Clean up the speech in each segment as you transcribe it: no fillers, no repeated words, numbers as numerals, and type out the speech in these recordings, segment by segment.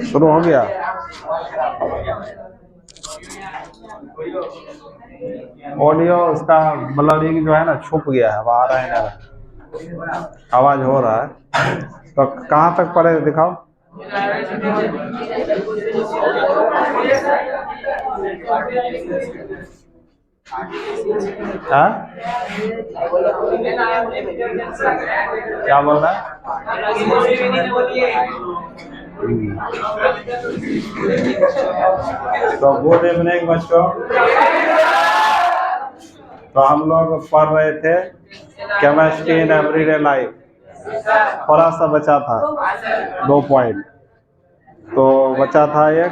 शुरू हो गया। ऑडियो उसका ब्लरिंग जो है ना छुप गया है, आ रहा है ना, आवाज हो रहा है। तो कहाँ तक पढ़े दिखाओ। हाँ क्या बोल रहा है? तो गुड इवनिंग बच्चों। तो हम लोग पढ़ रहे थे केमिस्ट्री इन एवरीडे लाइफ। थोड़ा सा बचा था 2 पॉइंट। तो बचा था एक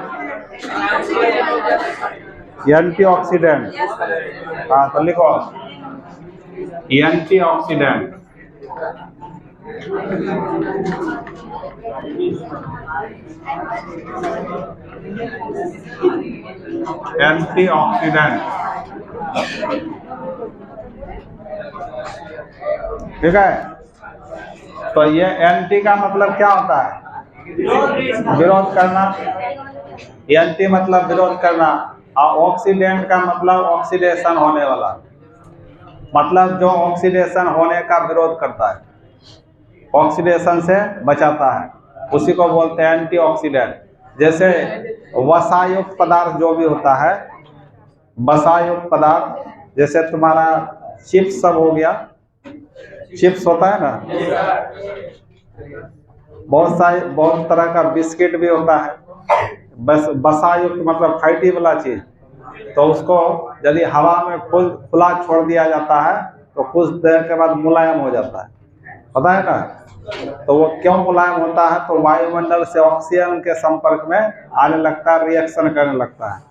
एंटीऑक्सीडेंट। हाँ तो लिखो एंटीऑक्सीडेंट। एंटीऑक्सीडेंट, ठीक है। तो ये एंटी का मतलब क्या होता है? विरोध करना। एंटी मतलब विरोध करना, और ऑक्सीडेंट का मतलब ऑक्सीडेशन होने वाला, मतलब जो ऑक्सीडेशन होने का विरोध करता है, ऑक्सीडेशन से बचाता है, उसी को बोलते हैं एंटीऑक्सीडेंट। जैसे वसायुक्त पदार्थ जो भी होता है, वसायुक्त पदार्थ, जैसे तुम्हारा चिप्स सब हो गया, चिप्स होता है ना, बहुत तरह का बिस्किट भी होता है, बस वसायुक्त मतलब फैटी वाला चीज। तो उसको यदि हवा में खुला छोड़ दिया जाता है तो कुछ देर के बाद मुलायम हो जाता है, पता है ना। तो वो क्यों मुलायम होता है? तो वायुमंडल से ऑक्सीजन के संपर्क में आने लगता है, रिएक्शन करने लगता है,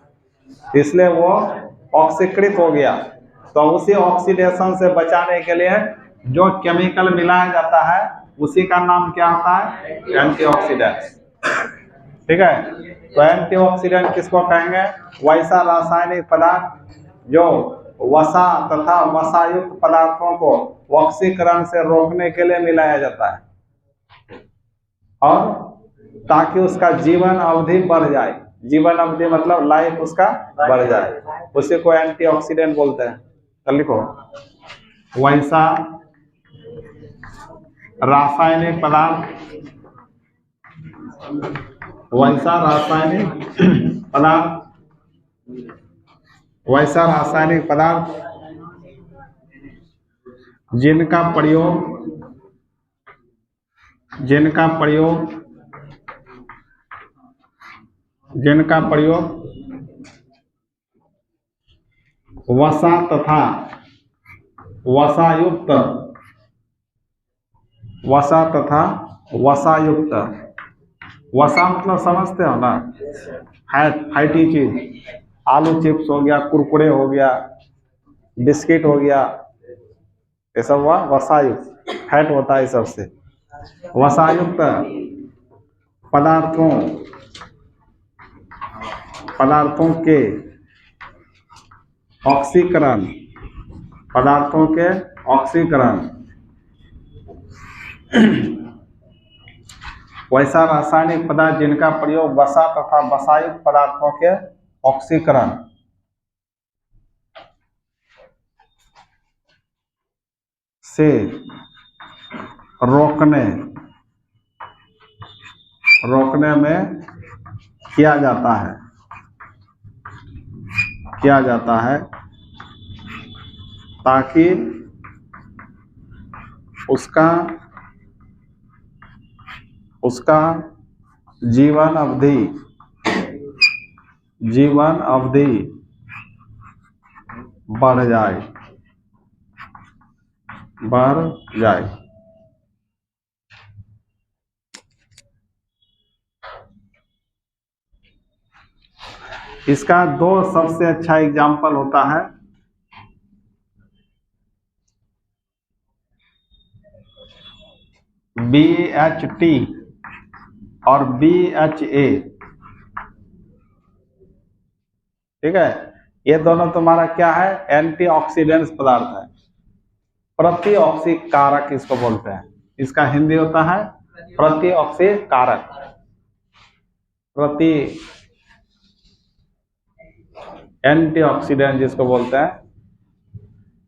इसलिए वो ऑक्सीकृत हो गया। तो उसी ऑक्सीडेशन से बचाने के लिए जो केमिकल मिलाया जाता है उसी का नाम क्या होता है? एंटीऑक्सीडेंट, ठीक है। तो एंटीऑक्सीडेंट किसको कहेंगे? वैसा रासायनिक पदार्थ जो वसा तथा वसायुक्त पदार्थों को ऑक्सीकरण से रोकने के लिए मिलाया जाता है, और ताकि उसका जीवन अवधि बढ़ जाए। जीवन अवधि मतलब लाइफ उसका बढ़ जाए, उसी को एंटीऑक्सीडेंट बोलते हैं। तो लिखो वैसा रासायनिक पदार्थ, वैसा रासायनिक पदार्थ, वैसा रासायनिक पदार्थ जिनका प्रयोग वसा तथा वसायुक्त वसा मतलब समझते हो ना, फैटी चीज, आलू चिप्स हो गया, कुरकुरे हो गया, बिस्किट हो गया, ये सब हुआ वसायुक्त, फैट होता है सबसे। वसायुक्त पदार्थों के ऑक्सीकरण, वैसा रासायनिक पदार्थ जिनका प्रयोग वसा तथा वसायुक्त पदार्थों के ऑक्सीकरण से रोकने में किया जाता है ताकि उसका जीवन अवधि बढ़ जाए। इसका 2 सबसे अच्छा एग्जाम्पल होता है BHT और BHA, ठीक है। ये दोनों तुम्हारा क्या है? एंटीऑक्सीडेंट्स पदार्थ है, प्रतिऑक्सीकारक इसको बोलते हैं। इसका हिंदी होता है प्रतिऑक्सीकारक, प्रति एंटीऑक्सीडेंट जिसको बोलते हैं।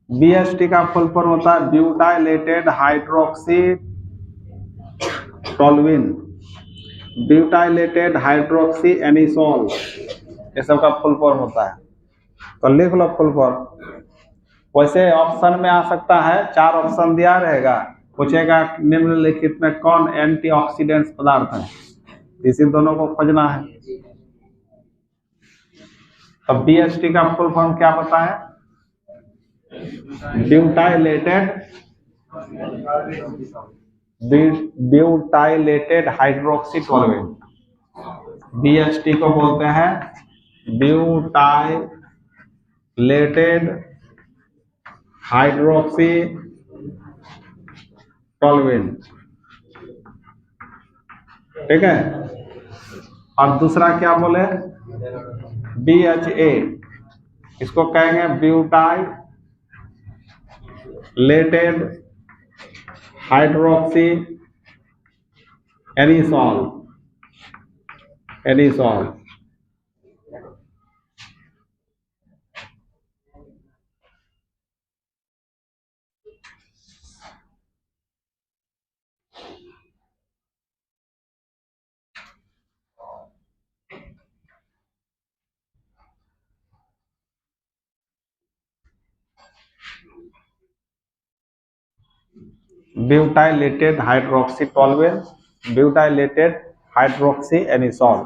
BHT का फुल फॉर्म होता है butylated hydroxy toluene, butylated hydroxy anisole, ये सब का फुल फॉर्म होता है। तो लिख लो फुल फॉर्म। वैसे ऑप्शन में आ सकता है, 4 ऑप्शन दिया रहेगा, पूछेगा निम्नलिखित में कौन एंटीऑक्सीडेंट्स पदार्थ है, इसी दोनों को खोजना है। तो BHT का फुल फॉर्म क्या बताएं? ब्यूटाइलेटेड हाइड्रोक्सी टोल्यूइन, BHT को बोलते हैं ब्यूटाइलेटेड हाइड्रोक्सी टोल्यूइन, ठीक है। और दूसरा क्या बोले? BHA, इसको कहेंगे butylated hydroxy anisole, anisole. Butylated hydroxy toluene, butylated hydroxy anisole,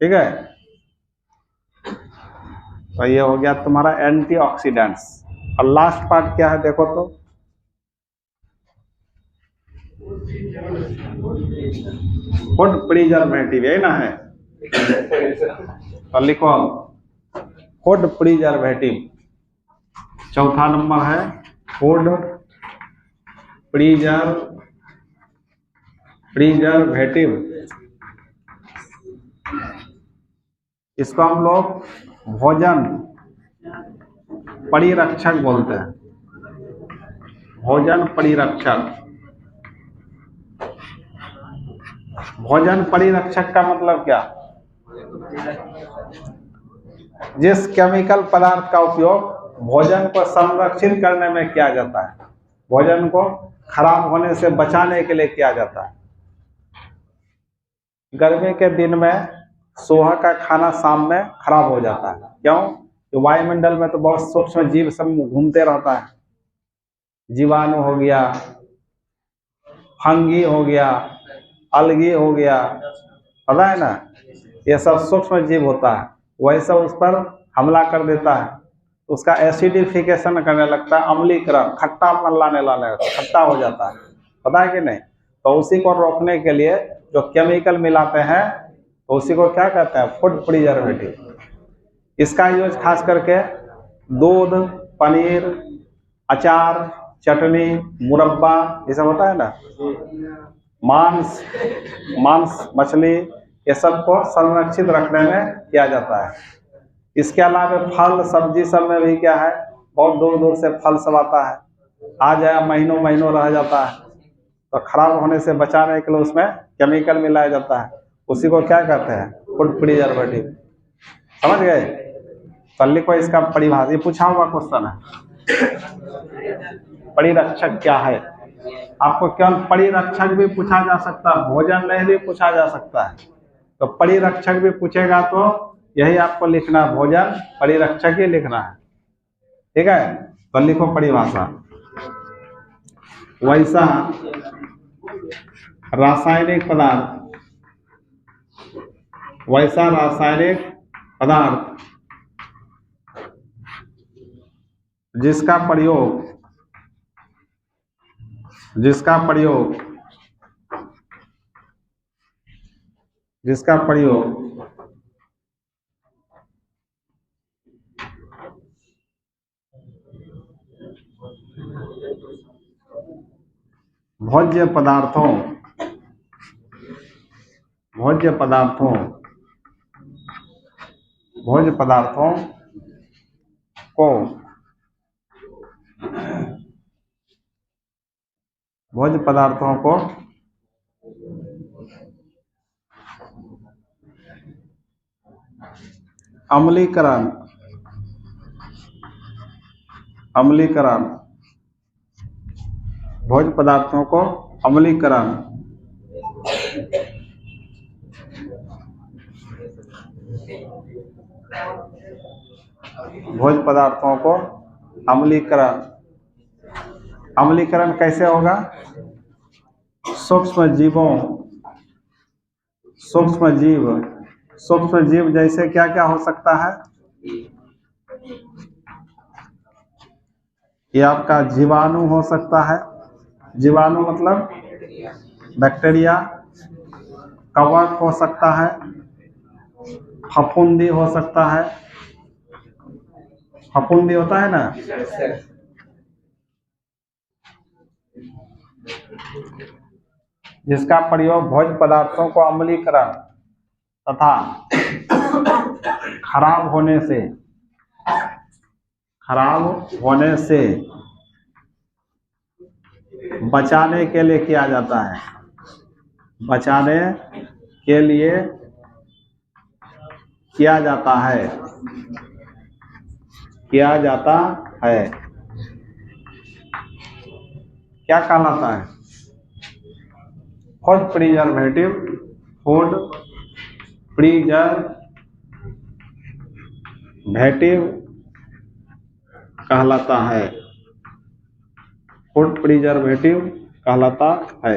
ठीक है। तो ये हो गया तुम्हारा एंटीऑक्सीडेंट्स। और लास्ट पार्ट क्या है देखो तो, फूड प्रिजर्वेटिव, यही ना है। तो लिखो फूड प्रिजर्वेटिव, चौथा नंबर है फूड प्रिजर्वेटिव। इसको हम लोग भोजन परिरक्षक बोलते हैं, भोजन परिरक्षक। भोजन परिरक्षक का मतलब क्या? जिस केमिकल पदार्थ का उपयोग भोजन को संरक्षित करने में किया जाता है, भोजन को खराब होने से बचाने के लिए किया जाता है। गर्मी के दिन में सुबह का खाना शाम में खराब हो जाता है, क्यों? तो वायुमंडल में तो बहुत सूक्ष्म जीव सब घूमते रहता है, जीवाणु हो गया, फंगी हो गया, अलगी हो गया, पता है ना, ये सब सूक्ष्म जीव होता है, वैसे उस पर हमला कर देता है, उसका एसिडिफिकेशन करने लगता है, अम्लीकरण, खट्टा लाने खट्टा हो जाता है, पता है कि नहीं। तो उसी को रोकने के लिए जो केमिकल मिलाते हैं तो उसी को क्या कहते हैं? Food preservative. इसका यूज खास करके दूध, पनीर, अचार, चटनी, मुरब्बा, ये सब होता है ना, मांस, मछली, ये सब को संरक्षित रखने में किया जाता है। इसके अलावा फल सब्जी सब में भी क्या है, बहुत दूर दूर से फल सब आता है, आ जाए महीनों महीनों रह जाता है, तो खराब होने से बचाने के लिए उसमें केमिकल मिलाया जाता है, उसी को क्या कहते हैं? Food preservative. समझ गए? तल्ली को इसका परिभाषा पूछा हुआ क्वेश्चन है, परिरक्षक क्या है। आपको केवल परिरक्षक भी पूछा जा सकता है, भोजन में भी पूछा जा सकता है। तो परिरक्षक भी पूछेगा तो यही आपको लिखना, भोजन परिरक्षक ही लिखना है, ठीक है। तो लिखो परिभाषा, वैसा रासायनिक पदार्थ, वैसा रासायनिक पदार्थ जिसका प्रयोग भोज्य पदार्थों को अम्लीकरण, अम्लीकरण, भोज्य पदार्थों को अम्लीकरण, भोज्य पदार्थों को अम्लीकरण। अम्लीकरण कैसे होगा? सूक्ष्म जीवों, सूक्ष्म जीव, सूक्ष्म जीव जैसे क्या क्या हो सकता है? ये आपका जीवाणु हो सकता है। जीवाणु मतलब बैक्टीरिया, कवक हो सकता है, फफूंदी हो सकता है। फफूंदी होता है ना, जिसका प्रयोग भोज्य पदार्थों को अम्लीकरण तथा खराब होने से बचाने के लिए किया जाता है। बचाने के लिए किया जाता है, किया जाता है। क्या कहलाता है? फूड प्रिजर्वेटिव, फूड प्रिजर्वेटिव कहलाता है। फूड प्रिजर्वेटिव कहलाता है।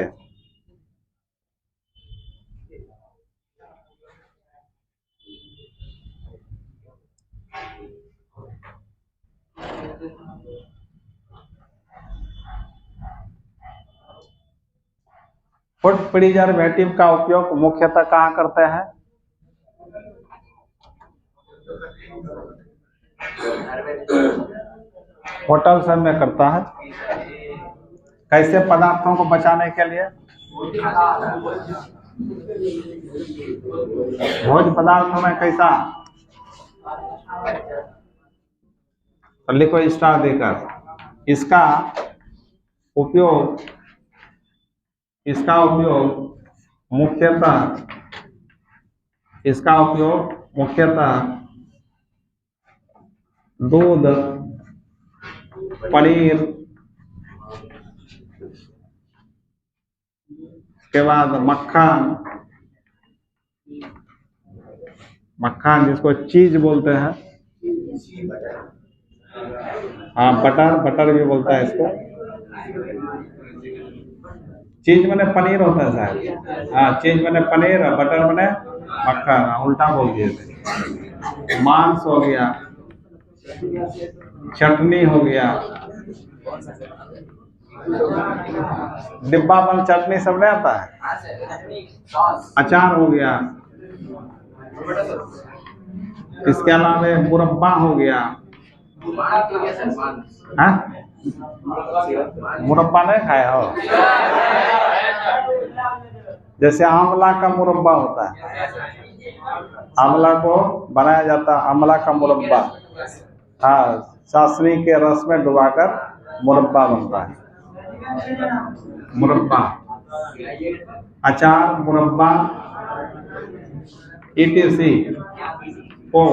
फूड प्रिजर्वेटिव का उपयोग मुख्यतः कहाँ करते हैं? होटल सब में करता है। कैसे पदार्थों को बचाने के लिए? भोज्य पदार्थों में कैसा? लिखो स्टार देकर। इसका उपयोग मुख्यतः दूध, पनीर, के बाद मक्खन जिसको चीज बोलते हैं। हाँ, बटर भी बोलता है इसको। चीज मैंने पनीर होता है शायद। हाँ, चीज मैंने पनीर और बटर मैंने मक्खन, उल्टा बोल दिए थे। मांस हो गया, चटनी हो गया, डिब्बा बंद चटनी सब नहीं आता है। अचार हो गया, इसके अलावा मुरब्बा हो गया। हाँ? मुरब्बा नहीं खाया हो? जैसे आंवला का मुरब्बा होता है, आंवला को बनाया जाता है आंवला का मुरब्बा। हाँ, चाशनी के रस में डुबाकर मुरब्बा बनता है। मुरब्बा, अचार, मुरब्बा, ETC को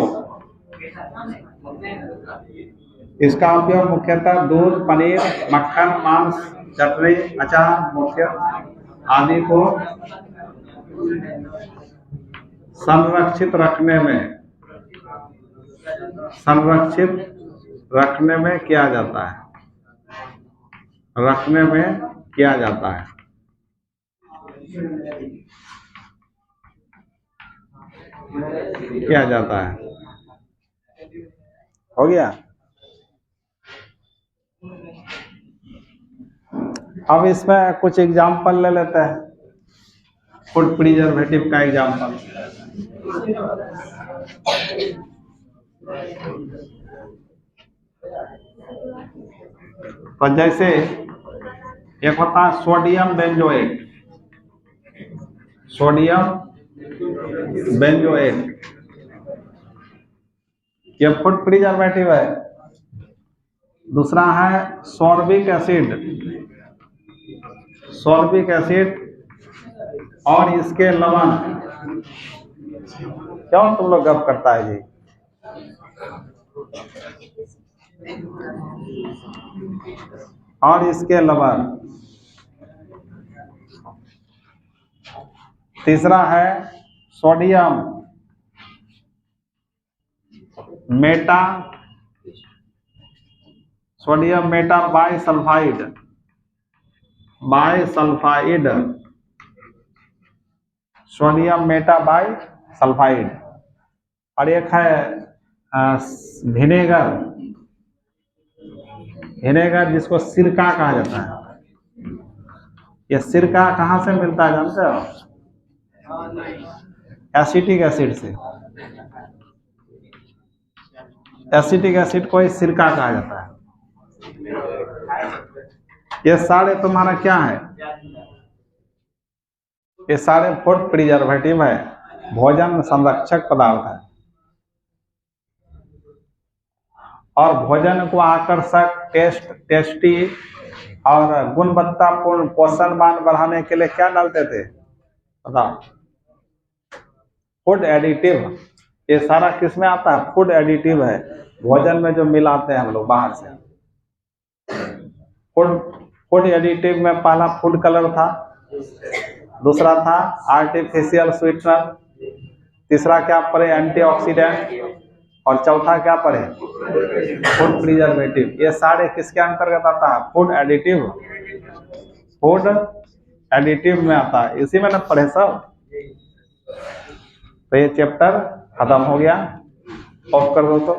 इसका उपयोग मुख्यतः दूध, पनीर, मक्खन, मांस, चटनी, अचार मुख्य आदि को संरक्षित रखने में किया जाता है। रखने में किया जाता है। किया जाता है। हो गया? अब इसमें कुछ एग्जाम्पल ले लेते हैं। फूड प्रिजर्वेटिव का एग्जाम्पल। तो जैसे एक होता है सोडियम बेंजोएट। सोडियम बेंजोएट ये फूड प्रिजर्वेटिव है। दूसरा है सॉर्बिक एसिड। सॉर्बिक एसिड और इसके लवण क्यों तुम लोग गप करता है जी? और इसके अलावा तीसरा है sodium Meta bisulphide sodium Meta bisulphide. और एक है विनेगर जिसको सिरका कहा जाता है। ये सिरका कहाँ से मिलता है जानते हो? एसिटिक एसिड से। एसिटिक एसिड को ही सिरका कहा जाता है। ये सारे तुम्हारा क्या है? ये सारे फूड प्रिजर्वेटिव है, भोजन संरक्षक पदार्थ है। और भोजन को आकर्षक, टेस्टी और गुणवत्तापूर्ण पोषणमान बढ़ाने के लिए क्या डालते थे बताओ? Food additive. ये सारा किस में आता है? फूड एडिटिव है, भोजन में जो मिलाते हैं हम लोग बाहर से। फूड एडिटिव में पहला फूड कलर था, दूसरा था आर्टिफिशियल स्वीटनर, तीसरा क्या पढ़े? एंटीऑक्सीडेंट, और चौथा क्या पढ़े? Food preservative. ये सारे किसके अंतर्गत आता है? फूड एडिटिव में आता है। इसी में ना पढ़े सब। तो ये चैप्टर खत्म हो गया, ऑफ कर दो तो।